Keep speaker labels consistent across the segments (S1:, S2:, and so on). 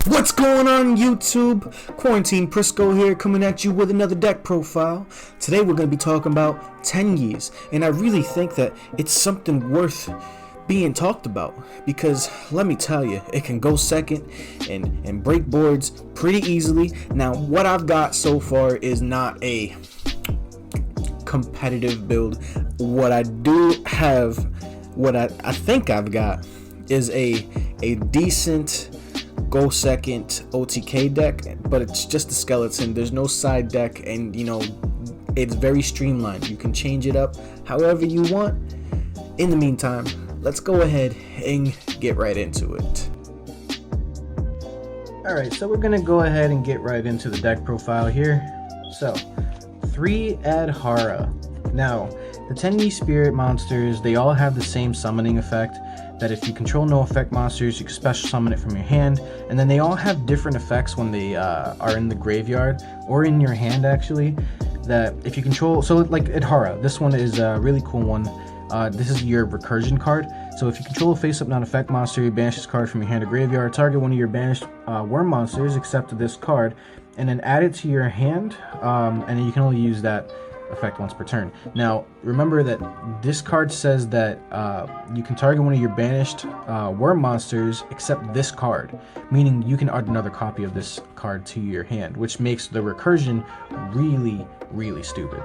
S1: What's going on YouTube? Quarantine Prisco here, coming at you with another deck profile. Today we're going to be talking about Tenyis, and I really think that it's something worth being talked about because let me tell you, it can go second and break boards pretty easily. Now what I've got so far is not a competitive build. What I do have, what I think I've got is a decent go second OTK deck, but it's just a skeleton. There's no side deck, and you know, it's very streamlined. You can change it up however you want. In the meantime, let's go ahead and get right into it. Alright, so we're gonna go ahead and get right into the deck profile here. So 3 Adhara. Now the Tenyi spirit monsters, they all have the same summoning effect, that if you control no effect monsters, you can special summon it from your hand, and then they all have different effects when they are in the graveyard or in your hand actually, that if you control, so like Adhara, this one is a really cool one. This is your recursion card. So if you control a face-up non-effect monster, you banish this card from your hand or graveyard, target one of your banished worm monsters except this card, and then add it to your hand, and then you can only use that effect once per turn. Now remember that this card says that you can target one of your banished worm monsters except this card, meaning you can add another copy of this card to your hand, which makes the recursion really stupid.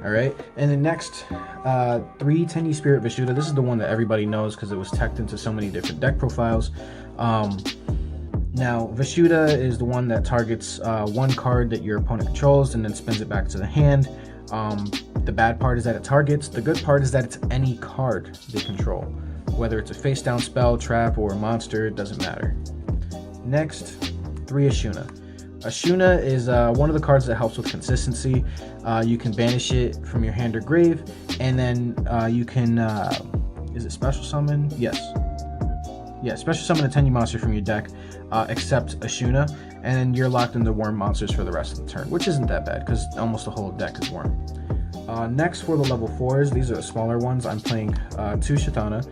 S1: Alright, and the next 3 Tenyi Spirit Vishuddha. This is the one that everybody knows because it was teched into so many different deck profiles. Now Vishuddha is the one that targets one card that your opponent controls and then spins it back to the hand. The bad part is that it targets. The good part is that it's any card they control, whether it's a face down spell, trap, or a monster, it doesn't matter. Next, 3 Ashuna. Ashuna is one of the cards that helps with consistency. You can banish it from your hand or grave, and then you can is it special summon? Yes, special summon a Tenyi monster from your deck except Ashuna, and then you're locked into worm monsters for the rest of the turn, which isn't that bad because almost the whole deck is worm. Next, for the level 4s, these are the smaller ones. I'm playing 2 Shatana.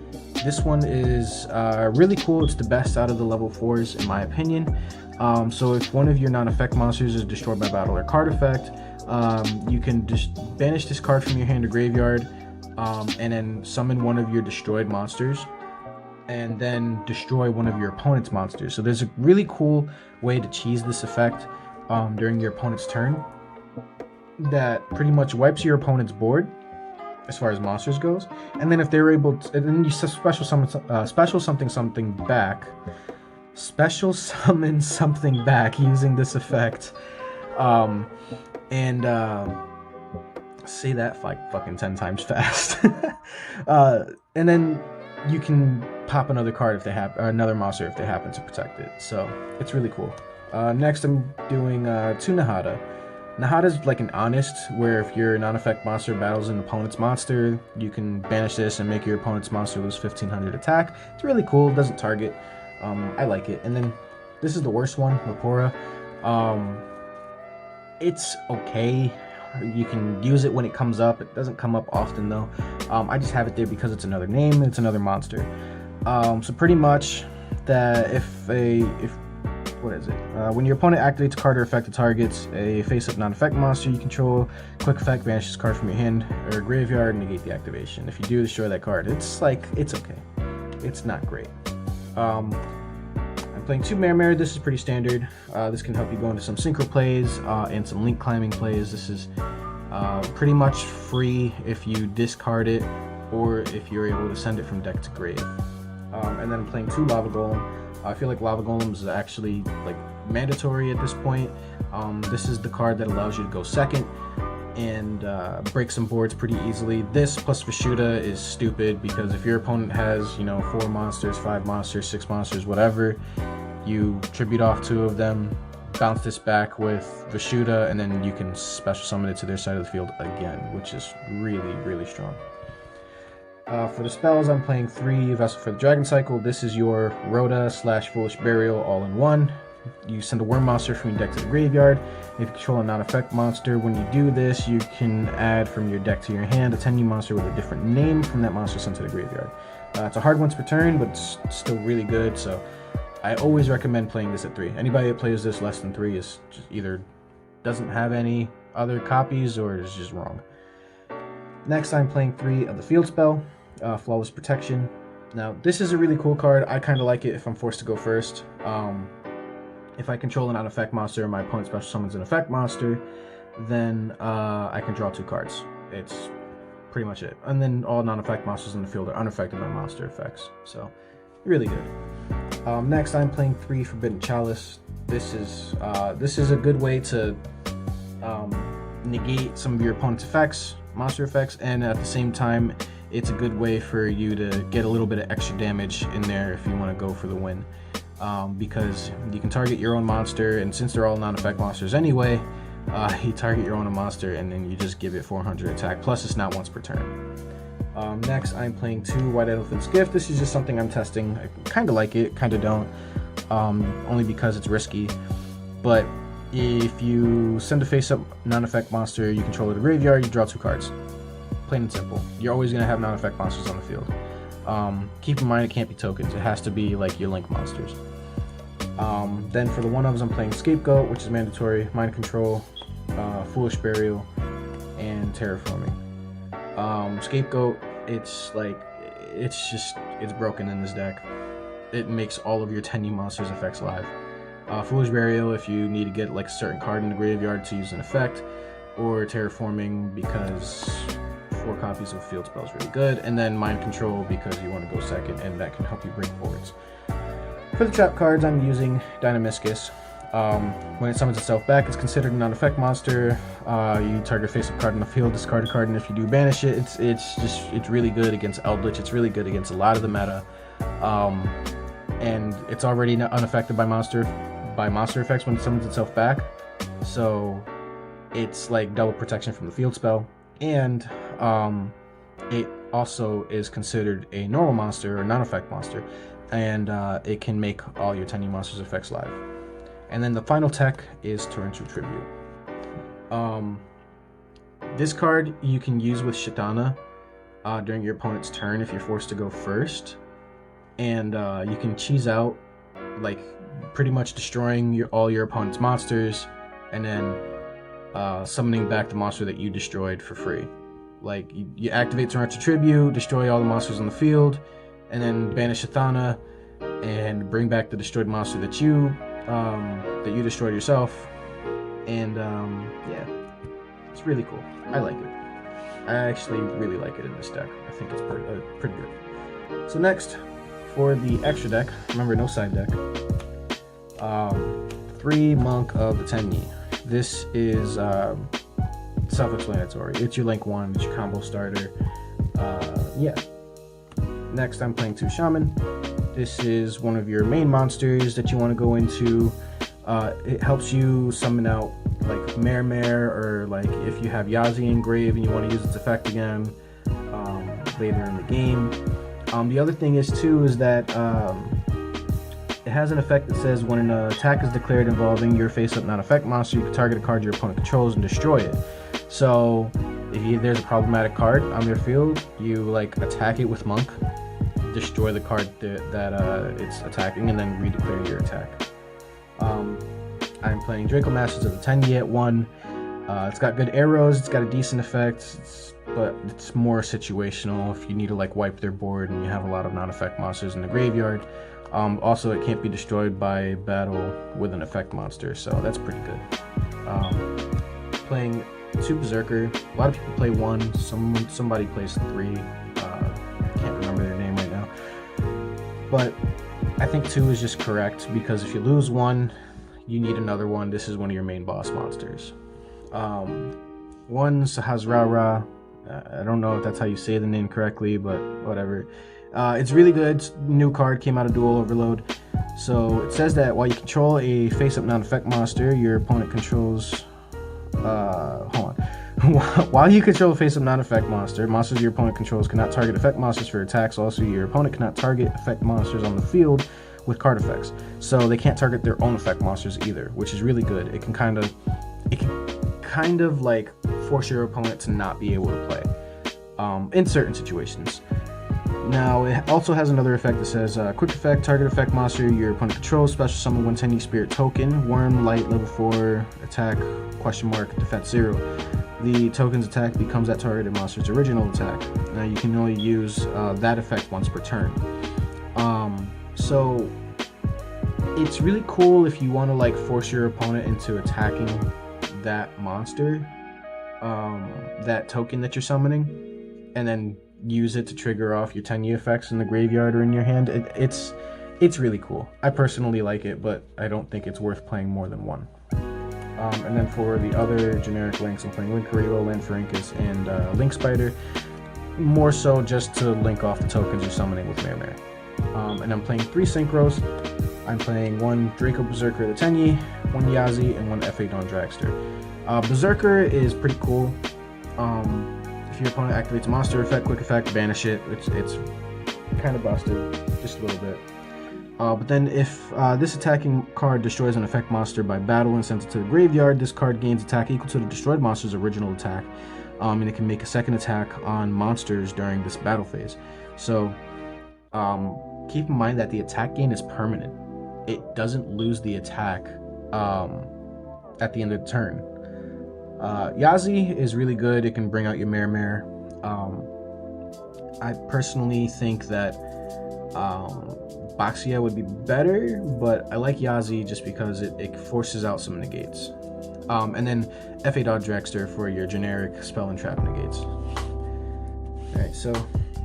S1: This one is really cool. It's the best out of the level 4s in my opinion. So if one of your non-effect monsters is destroyed by battle or card effect, you can just banish this card from your hand or graveyard, and then summon one of your destroyed monsters, and then destroy one of your opponent's monsters. So there's a really cool way to cheese this effect during your opponent's turn that pretty much wipes your opponent's board as far as monsters goes, and then if they're able to, and then you special summon something back using this effect, and say that like fucking 10 times fast. And then you can pop another card if they have another monster if they happen to protect it. So it's really cool. Next I'm doing 2 Nahada. Nahada is like an honest, where if your non-effect monster battles an opponent's monster, you can banish this and make your opponent's monster lose 1500 attack. It's really cool. It doesn't target. I like it. And then this is the worst one, Lapora. It's okay. You can use it when it comes up. It doesn't come up often though. I just have it there because it's another name and it's another monster. So pretty much that when your opponent activates a card or effect that targets a face-up non-effect monster you control, quick effect, banish this card from your hand or graveyard, negate the activation. If you do, destroy that card. It's okay. It's not great. I'm playing 2 Mare. This is pretty standard. This can help you go into some synchro plays and some link climbing plays. This is pretty much free if you discard it or if you're able to send it from deck to grave. And then I'm playing 2 Lava Golem. I feel like Lava Golem is actually like mandatory at this point. This is the card that allows you to go second and break some boards pretty easily. This plus Vishuddha is stupid because if your opponent has, you know, 4 monsters, 5 monsters, 6 monsters, whatever, you tribute off 2 of them, bounce this back with Vishuddha, and then you can special summon it to their side of the field again, which is really strong. For the spells, I'm playing 3 Vessel for the Dragon Cycle. This is your Rhoda / Foolish Burial all in one. You send a worm monster from your deck to the graveyard. If you control a non-effect monster, when you do this, you can add from your deck to your hand a Tenyi monster with a different name from that monster sent to the graveyard. It's a hard once per turn, but it's still really good, so I always recommend playing this at 3. Anybody that plays this less than 3 is just either doesn't have any other copies or is just wrong. Next, I'm playing 3 of the field spell, Flawless Protection. Now, this is a really cool card. I kind of like it if I'm forced to go first. If I control a non-effect monster and my opponent special summons an effect monster, then I can draw 2 cards. It's pretty much it. And then all non-effect monsters in the field are unaffected by monster effects. So, really good. Next, I'm playing 3 Forbidden Chalice. This is a good way to negate some of your opponent's effects, monster effects, and at the same time, it's a good way for you to get a little bit of extra damage in there if you want to go for the win. Because you can target your own monster, and since they're all non-effect monsters anyway, you target your own monster and then you just give it 400 attack, plus it's not once per turn. Next, I'm playing 2 White Elephant's Gift. This is just something I'm testing. I kind of like it, kind of don't, only because it's risky. But if you send a face-up non-effect monster you control to the graveyard, you draw 2 cards. Plain and simple. You're always going to have non-effect monsters on the field. Keep in mind it can't be tokens. It has to be like your link monsters. Then for the 1-ofs, I'm playing Scapegoat, which is mandatory, Mind Control, Foolish Burial, and Terraforming. Scapegoat, it's broken in this deck. It makes all of your Tenyi monsters effects live. Foolish Burial if you need to get like a certain card in the graveyard to use an effect, or Terraforming because 4 copies of field spell is really good, and then Mind Control because you want to go second and that can help you break boards. For the trap cards, I'm using Dynamiscus. When it summons itself back, it's considered a non-effect monster. You target a face-up card in the field, discard a card, and if you do banish it, it's really good against Eldritch. It's really good against a lot of the meta, and it's already unaffected by monster effects when it summons itself back. So it's like double protection from the field spell, and it also is considered a normal monster or non-effect monster, and it can make all your Tenyi monsters effects live. And then the final tech is Torrential Tribute. This card you can use with Shitana during your opponent's turn if you're forced to go first, and you can cheese out, like pretty much destroying all your opponent's monsters, and then summoning back the monster that you destroyed for free. Like you activate Torrential Tribute, destroy all the monsters on the field, and then banish Shitana and bring back the destroyed monster that you destroyed yourself. And yeah, it's really cool. I like it. I actually really like it in this deck. I think it's pretty good. So next, for the extra deck, remember no side deck, 3 Monk of the Tenyi. This is self-explanatory. It's your link 1, it's your combo starter. Yeah. Next, I'm playing 2 Shaman. This is one of your main monsters that you want to go into. It helps you summon out like Mare, or like if you have Yazi in grave and you want to use its effect again later in the game. The other thing is that it has an effect that says when an attack is declared involving your face-up non-effect monster, you can target a card your opponent controls and destroy it. So if there's a problematic card on your field, you like attack it with Monk, destroy the card that it's attacking, and then redeclare your attack. I'm playing Draco Masters of the Tenyi at 1. It's got good arrows, it's got a decent effect, but it's more situational if you need to like wipe their board and you have a lot of non-effect monsters in the graveyard. Also, it can't be destroyed by battle with an effect monster, so that's pretty good. Playing 2 Berserker. A lot of people play 1. Somebody plays 3. I can't remember their name right now. But I think 2 is just correct, because if you lose 1, you need another one. This is one of your main boss monsters. 1 Sahasrara. I don't know if that's how you say the name correctly, but whatever. It's really good. New card came out of Dual Overload. So it says that while you control a face-up non-effect monster, your opponent controls... hold on. While you control a face-up non-effect monster, monsters your opponent controls cannot target effect monsters for attacks. Also, your opponent cannot target effect monsters on the field with card effects. So they can't target their own effect monsters either, which is really good. It can kind of like force your opponent to not be able to play in certain situations. Now, it also has another effect that says, quick effect, target effect monster your opponent controls, special summon one Tenyi spirit token, worm, light, level 4, attack, question mark, defense 0. The token's attack becomes that targeted monster's original attack. Now, you can only use that effect once per turn. So, it's really cool if you want to like force your opponent into attacking that monster, that token that you're summoning, and then use it to trigger off your Tenyi effects in the graveyard or in your hand. It's really cool. I personally like it, but I don't think it's worth playing more than one. And then for the other generic links, I'm playing Link Karibo, Lanfrancus, and Link Spider, more so just to link off the tokens you're summoning with Mare. And I'm playing 3 Synchros. I'm playing 1 Draco Berserker the Tenyi, 1 Yazi, and 1 F.A. Dawn Dragster. Berserker is pretty cool. If your opponent activates a monster effect, quick effect, banish it. It's kind of busted, just a little bit. But then if this attacking card destroys an effect monster by battle and sends it to the graveyard, this card gains attack equal to the destroyed monster's original attack, and it can make a second attack on monsters during this battle phase. So keep in mind that the attack gain is permanent. It doesn't lose the attack at the end of the turn. Yazi is really good. It can bring out your Mare. I personally think that Baxia would be better, but I like Yazi just because it forces out some negates. And then F.A. Dawn Dragster for your generic spell and trap negates. Alright, so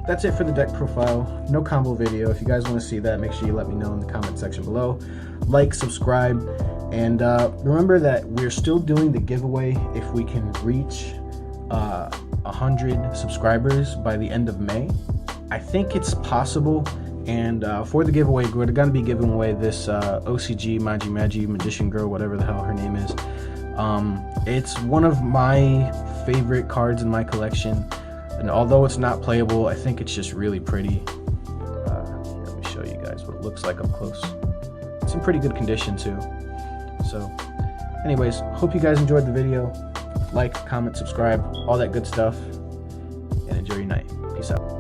S1: that's it for the deck profile. No combo video. If you guys want to see that, make sure you let me know in the comment section below. Like, subscribe, and remember that we're still doing the giveaway if we can reach 100 subscribers by the end of May. I think it's possible, and for the giveaway, we're going to be giving away this OCG Magi Magician Girl, whatever the hell her name is. It's one of my favorite cards in my collection, and although it's not playable, I think it's just really pretty. Here, let me show you guys what it looks like up close. It's in pretty good condition too. So anyways, hope you guys enjoyed the video. Like, comment, subscribe, all that good stuff, and enjoy your night. Peace out.